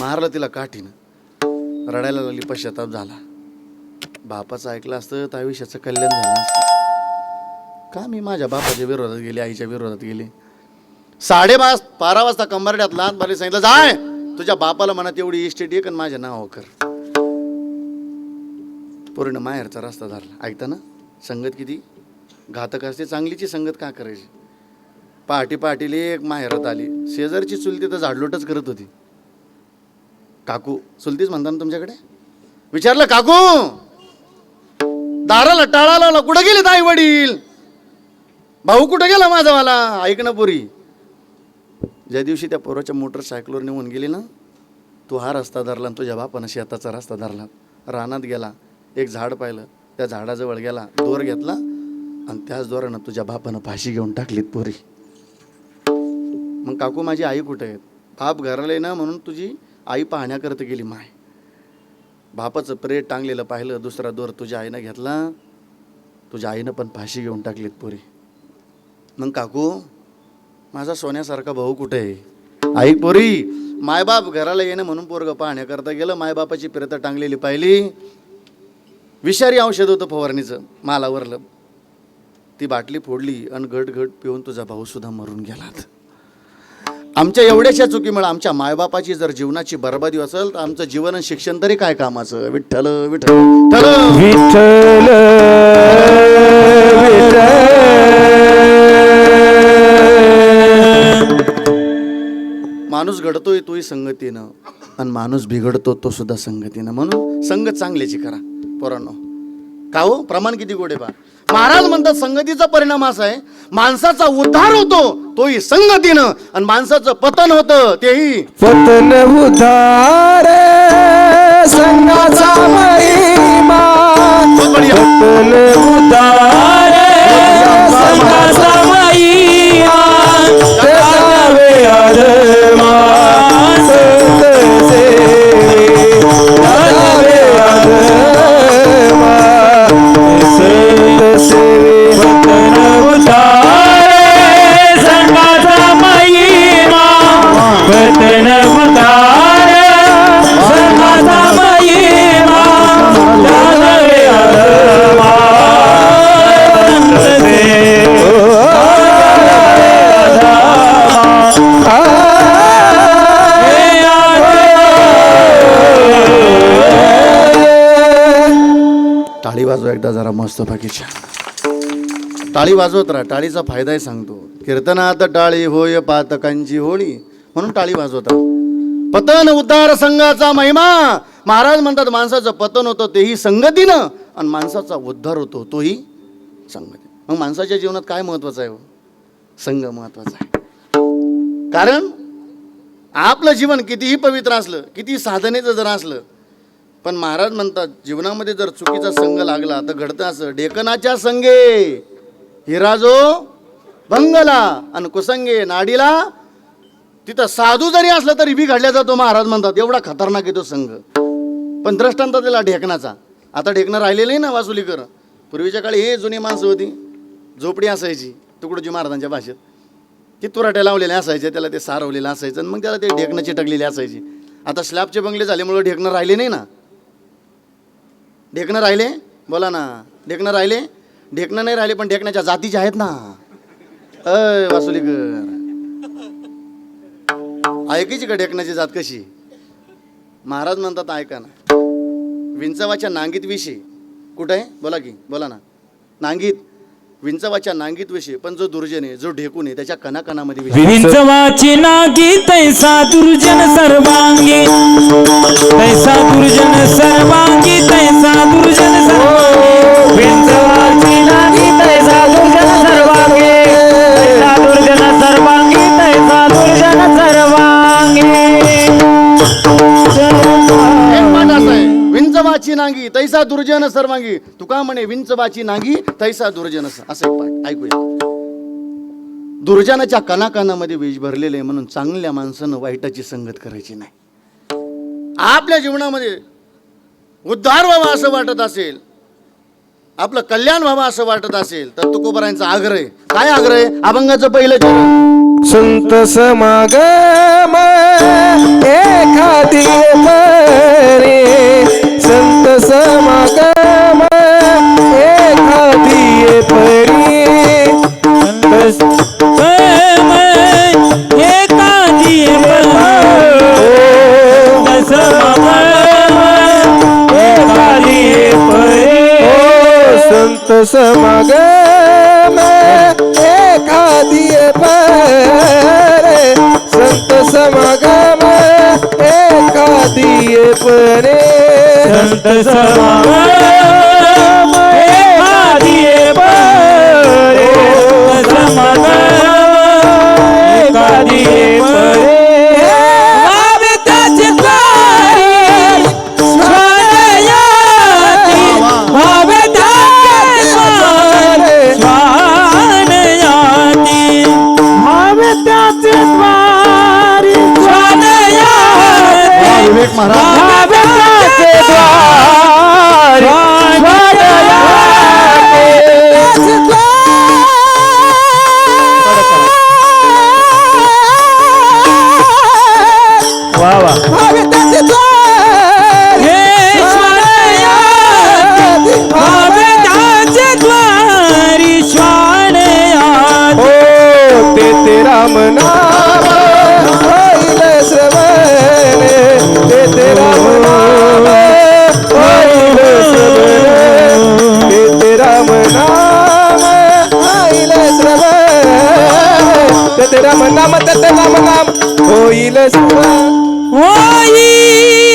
मारलं तिला काठीनं, रडायला लागली, पश्चाताप झाला. बापाचं ऐकलं असतं तर आयुष्याचं कल्याण झालं असतं. का मी माझ्या बापाच्या विरोधात गेले, आईच्या विरोधात गेले. 12:30 वाजता कंबरड्यात लहान बाली सांगितलं, जाय तुझ्या बापाला म्हणा तेवढी इस्टेट एक आणि माझ्या नाव कर. पूर्ण माहेरचा रस्ता धरला. ऐकता ना, संगत किती घातक असते. चांगलीची संगत का करायची. पहाटेले एक माहेरात आली, शेजारची चुलती तर झाडलोटच करत होती. काकू चुलतीच म्हणता ना तुमच्याकडे. विचारलं, काकू दाराला टाळा लावला, कुठं गेले आई वडील, भाऊ कुठं गेला माझावाला. ऐक ना पोरी, ज्या दिवशी त्या पोराच्या मोटरसायकलवर निघून गेली ना, तू हा रस्ता धरला, तुझ्या बापानं शेताचा रस्ता धरला. रानात गेला, एक झाड पाहिलं, त्या झाडाजवळ गेला, दोर घेतला आणि त्याच दोरानं तुझ्या बापानं फाशी घेऊन टाकलीत पोरी. मग काकू माझी आई कुठे आहेत. बाप घराला ना म्हणून तुझी आई पाहण्याकरता गेली माय. बापाचं प्रेत टांगलेलं पाहिलं, दुसरा दोर तुझ्या आईनं घेतला, तुझ्या आईनं पण फाशी घेऊन टाकलीत पोरी. मग काकू माझा सोन्यासारखा भाऊ कुठे आहे. आई पोरी, मायबाप घराला येणं म्हणून पोरगं पाहण्याकरता गेलं, मायबापाची प्रेत टांगलेली पाहिली, विषारी औषध होतं फवारणीचं, मालावरलं. ती बाटली फोडली आणि घट पिऊन तुझा भाऊ सुद्धा मरून गेलात. आमच्या एवढ्याशा चुकीमुळे आमच्या मायबापाची जर जीवनाची बरबादी असेल तर आमचं जीवन आणि शिक्षण तरी काय कामाचं. विठ्ठल विठ्ठल विठ्ठल माणूस घडतोय तोही संगतीनं आणि माणूस बिघडतो तो सुद्धा संगतीनं. म्हणून संगत चांगल्याची करा पोरांनो. का हो, प्रमाण किती गोडे बा. महाराज म्हणतात संगतीचा परिणाम असा आहे, माणसाचा उद्धार होतो तोही संगतीनं आणि माणसाचं पतन होतं तेही पतन उद्धार संगाचा महिमा. पतन उद्धार संगाचा महिमा. त्यावे आदमा संत सेवे. त्यावे आदमा संत सेवे. पतन उद्धार संगाचा महिमा. पतन उद्धार संगाचा महिमा. त्यावे आदमा संत सेवे. टाळी वाजवा एकदा जरा मस्त बाकीच्या. टाळी वाजवत राहा, टाळीचा फायदा आहे सांगतो. कीर्तनात टाळी होय पातकांची होळी, म्हणून टाळी वाजवत राहा. पतन उद्धार संघाचा महिमा. महाराज म्हणतात माणसाचं पतन होतं तेही संगतीनं आणि माणसाचा उद्धार होतो तोही संगती. मग माणसाच्या जीवनात काय महत्वाचं आहे? संघ महत्वाचा आहे. कारण आपलं जीवन कितीही पवित्र असलं, किती साधनेचं जर असलं, पण महाराज म्हणतात जीवनामध्ये जर चुकीचा संघ लागला तर घडतं असं. ढेकणाच्या संगे हिराजो भंगला आणि कुसंगे नाडीला. तिथं साधू जरी असलं तरी बिघडल्या जातो महाराज म्हणतात, एवढा खतरनाक येतो संघ. पण दृष्टांत त्याला ढेकणाचा. आता ढेकणं राहिलेलं नाही ना वासुलीकर. पूर्वीच्या काळी हे जुनी माणसं होती, झोपडी असायची तुकडोजी महाराजांच्या भाषेत, ती तुराट्या लावलेल्या असायच्या, त्याला ते सारवलेलं असायचं आणि मग त्याला ते ढेकणं चिटकलेली असायची. आता स्लॅबचे बंगले झाल्यामुळे ढेकणं राहिले नाही ना. ढेकणं राहिले, बोला ना. ढेकणं राहिले, ढेकणं नाही राहिले पण ढेकण्याच्या जातीच्या आहेत ना. वासुलीकर ऐकायची का ढेकण्याची जात कशी? महाराज म्हणतात ऐका ना. विंचवाच्या नांगीत विषय कुठं आहे बोला की, बोला ना. नांगीत, विंचवाच्या नांगीत विषय, पण जो दुर्जन आहे, जो ढेकून आहे, त्याच्या कणाकणामध्ये विषय. विंचवाची नांगी तैसा दुर्जन सर्वांगी. तैसा दुर्जन सर्वांगी. तैसा दुर्जन सर्वांगी. विंचवाची नांगी तैसा दुर्जन सर्वांगी. तैसा दुर्जन सर्वांगी. तैसा दुर्जन सर्वांगी. विंचवाची नांगी तैसा दुर्जन सर्वांगी. तुका म्हणे विंचवाची नांगी तैसा दुर्जन. असं एक पाठ ऐकूया. दुर्जनाच्या कणाकणामध्ये विष भरलेले, म्हणून चांगल्या माणसानं वाईटाची संगत करायची नाही. आपल्या जीवनामध्ये उद्धार व्हावा असं वाटत असेल, आपलं कल्याण व्हावं असं वाटत असेल तर तुकोबारायांचा आग्रह. काय आग्रह? अभंगाचं पहिलं चरण. संत समागम एखादी समागम एखादी परे संत समागम एखादी परे संत समागम एखादी परे संत समागम एखादी परे समागम एखादी परे व्हावे त्याचे द्वारी स्वानयाती व्हावे त्याचे द्वारी स्वानयाती व्हावे त्याचे द्वारी स्वानयाती विवेक महाराज व्हावे त्याचे द्वारी वा वा व्हावे त्याचे द्वारी स्वानयाती हो ते राम नाम होईल श्रवण ते राम नाम होईल श्रवण ते राम नाम होईल श्रवण ते राम नाम होईल श्रवण होई